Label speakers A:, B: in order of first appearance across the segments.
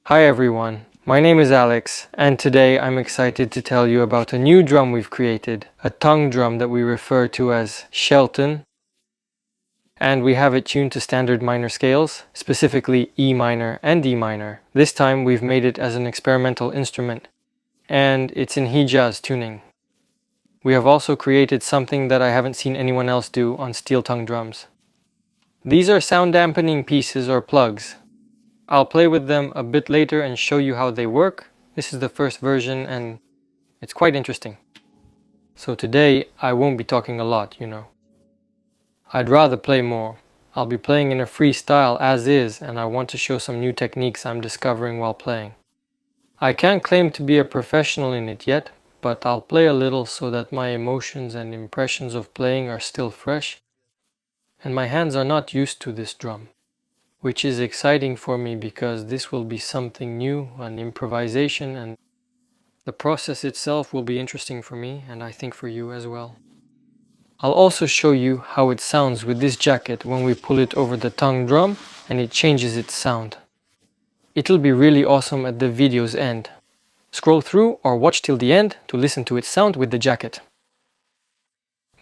A: Hi everyone, my name is Alex, and today I'm excited to tell you about a new drum we've created, a tongue drum that we refer to as Shelton, and we have it tuned to standard minor scales, specifically E minor and D minor. This time we've made it as an experimental instrument, and it's in Hijaz tuning. We have also created something that I haven't seen anyone else do on steel tongue drums. These are sound dampening pieces or plugs. I'll play with them a bit later and show you how they work. This is the first version and it's quite interesting. So today I won't be talking a lot, I'd rather play more. I'll be playing in a freestyle as is, and I want to show some new techniques I'm discovering while playing. I can't claim to be a professional in it yet, but I'll play a little so that my emotions and impressions of playing are still fresh, and my hands are not used to this drum, which is exciting for me because this will be something new, an improvisation, and the process itself will be interesting for me, and I think for you as well. I'll also show you how it sounds with this jacket when we pull it over the tongue drum and it changes its sound. It'll be really awesome at the video's end. Scroll through or watch till the end to listen to its sound with the jacket.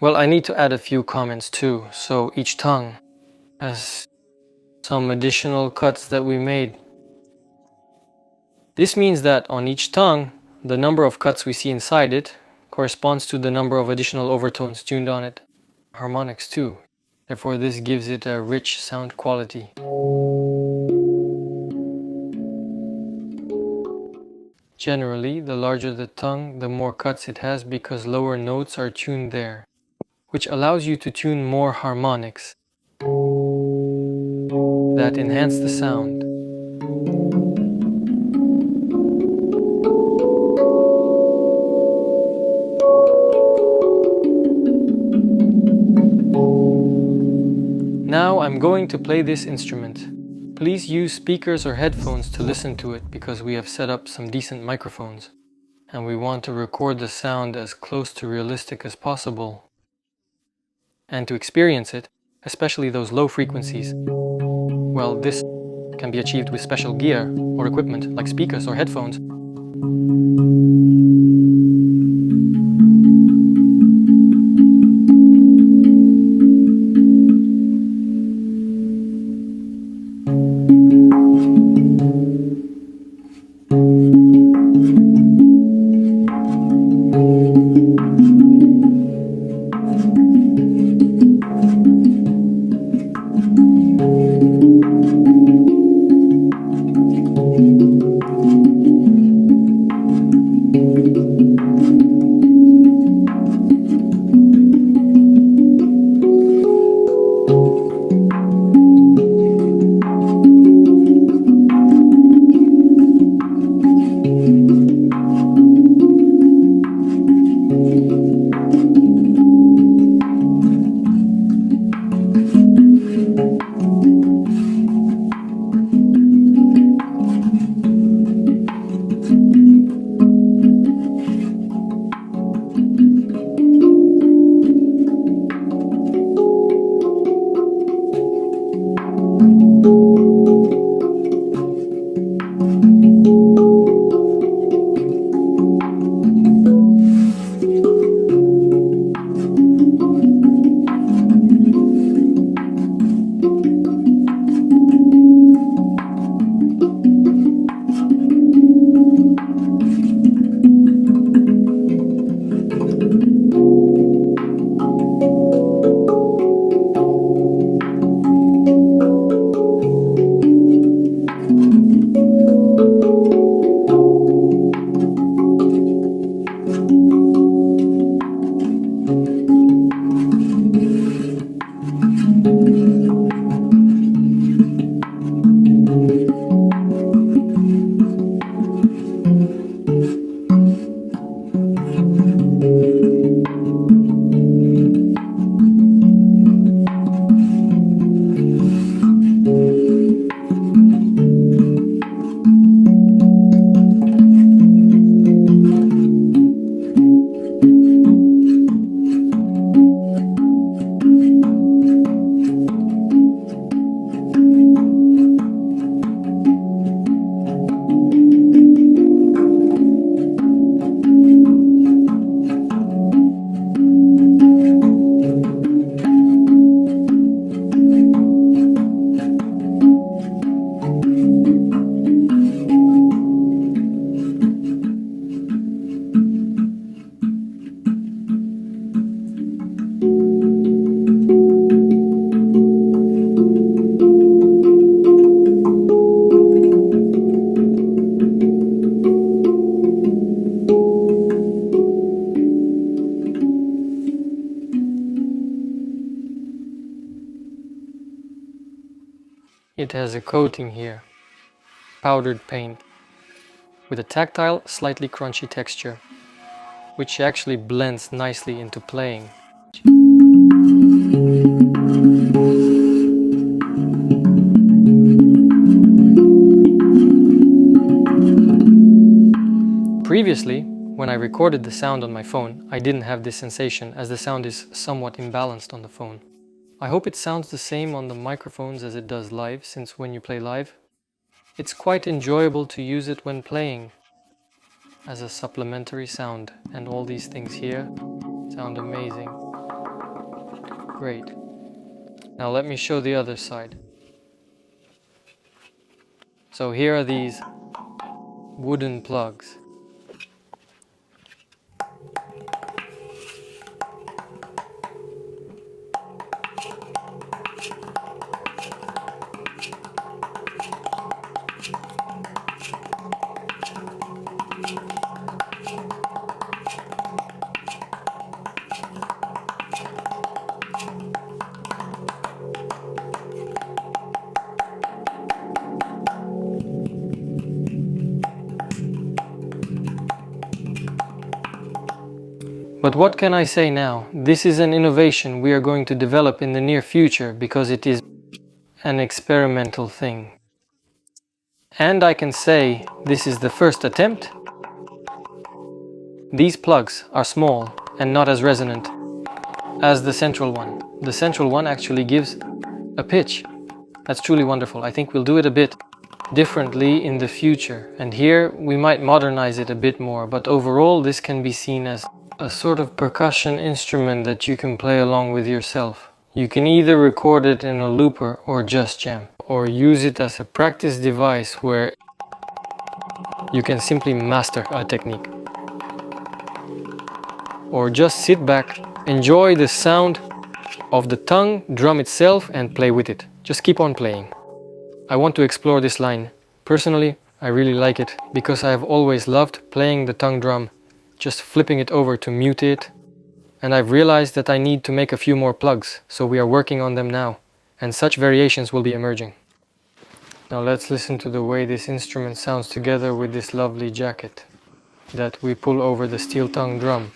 A: Well, I need to add a few comments too, so each tongue has some additional cuts that we made. This means that on each tongue, the number of cuts we see inside it corresponds to the number of additional overtones tuned on it. Harmonics too. Therefore this gives it a rich sound quality. Generally, the larger the tongue, the more cuts it has because lower notes are tuned there, which allows you to tune more harmonics that enhance the sound. Now I'm going to play this instrument. Please use speakers or headphones to listen to it because we have set up some decent microphones and we want to record the sound as close to realistic as possible. And to experience it, especially those low frequencies, well, this can be achieved with special gear or equipment like speakers or headphones. It has a coating here, powdered paint, with a tactile, slightly crunchy texture, which actually blends nicely into playing. Previously, when I recorded the sound on my phone, I didn't have this sensation as the sound is somewhat imbalanced on the phone. I hope it sounds the same on the microphones as it does live, since when you play live, it's quite enjoyable to use it when playing as a supplementary sound, and all these things here sound amazing. Great. Now let me show the other side. So here are these wooden plugs. But what can I say now? This is an innovation we are going to develop in the near future because it is an experimental thing. And I can say this is the first attempt. These plugs are small and not as resonant as the central one. The central one actually gives a pitch. That's truly wonderful. I think we'll do it a bit differently in the future. And here we might modernize it a bit more, but overall this can be seen as a sort of percussion instrument that you can play along with yourself. You can either record it in a looper or just jam, or use it as a practice device where you can simply master a technique. Or just sit back, enjoy the sound of the tongue drum itself and play with it. Just keep on playing. I want to explore this line. Personally, I really like it because I have always loved playing the tongue drum, just flipping it over to mute it. And I've realized that I need to make a few more plugs, so we are working on them now, and such variations will be emerging. Now let's listen to the way this instrument sounds together with this lovely jacket that we pull over the steel tongue drum.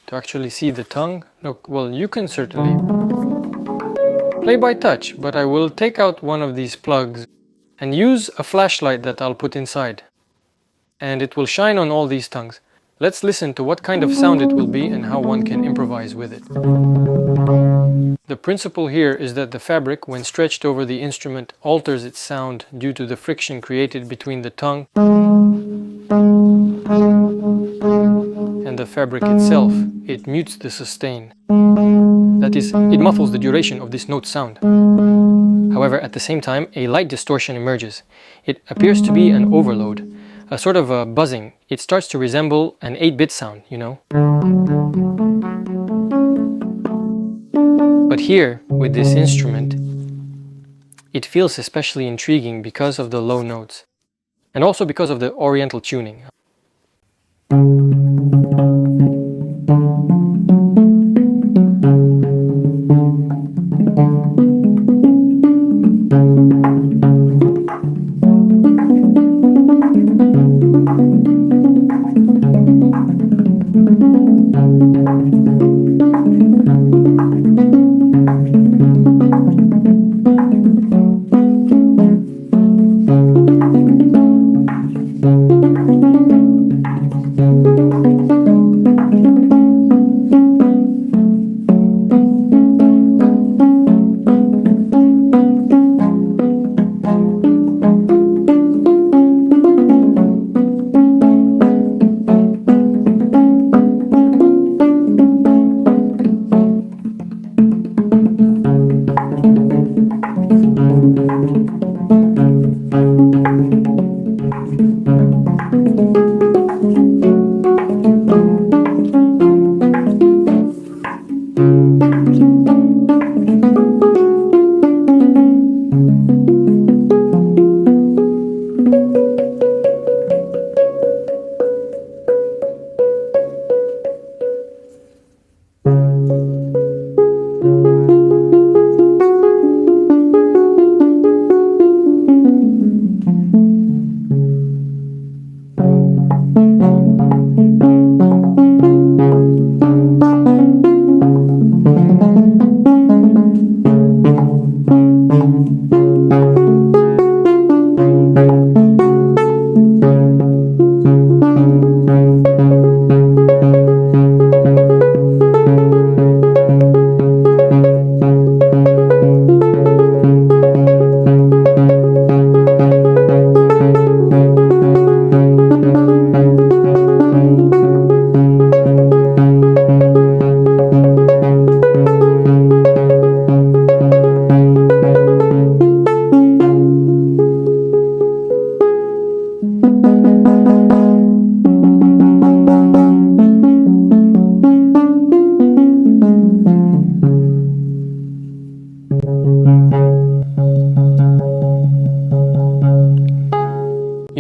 A: To actually see the tongue, look, well, you can certainly play by touch, but I will take out one of these plugs and use a flashlight that I'll put inside. And it will shine on all these tongues. Let's listen to what kind of sound it will be and how one can improvise with it. The principle here is that the fabric, when stretched over the instrument, alters its sound due to the friction created between the tongue and the fabric itself. It mutes the sustain. That is, it muffles the duration of this note sound. However, at the same time, a light distortion emerges. It appears to be an overload, a sort of a buzzing. It starts to resemble an 8-bit sound, you know. But here, with this instrument, it feels especially intriguing because of the low notes, and also because of the oriental tuning.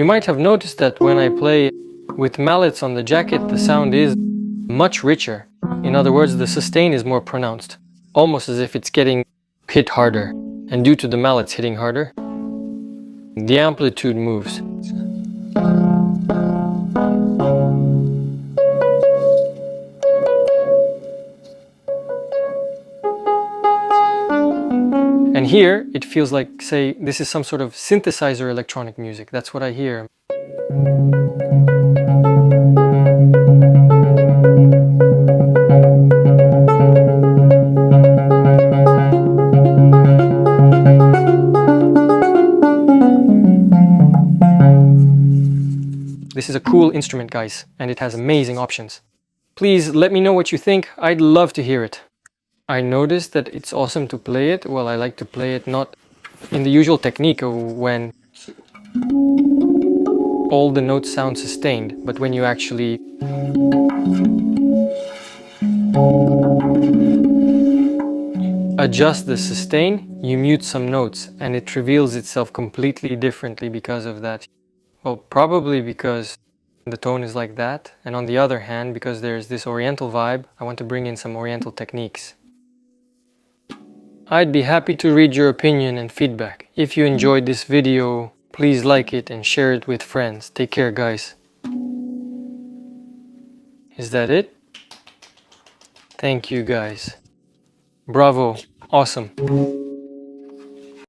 A: might have noticed that when I play with mallets on the jacket, the sound is much richer. In other words, the sustain is more pronounced, almost as if it's getting hit harder. And due to the mallets hitting harder, the amplitude moves. And here, it feels like, say, this is some sort of synthesizer electronic music. That's what I hear. This is a cool instrument, guys, and it has amazing options. Please let me know what you think. I'd love to hear it. I noticed that it's awesome to play it. Well, I like to play it not in the usual technique of when all the notes sound sustained, but when you actually adjust the sustain, you mute some notes, and it reveals itself completely differently because of that. Well, probably because the tone is like that, and on the other hand, because there's this oriental vibe, I want to bring in some oriental techniques. I'd be happy to read your opinion and feedback. If you enjoyed this video, please like it and share it with friends. Take care, guys. Is that it? Thank you, guys. Bravo. Awesome.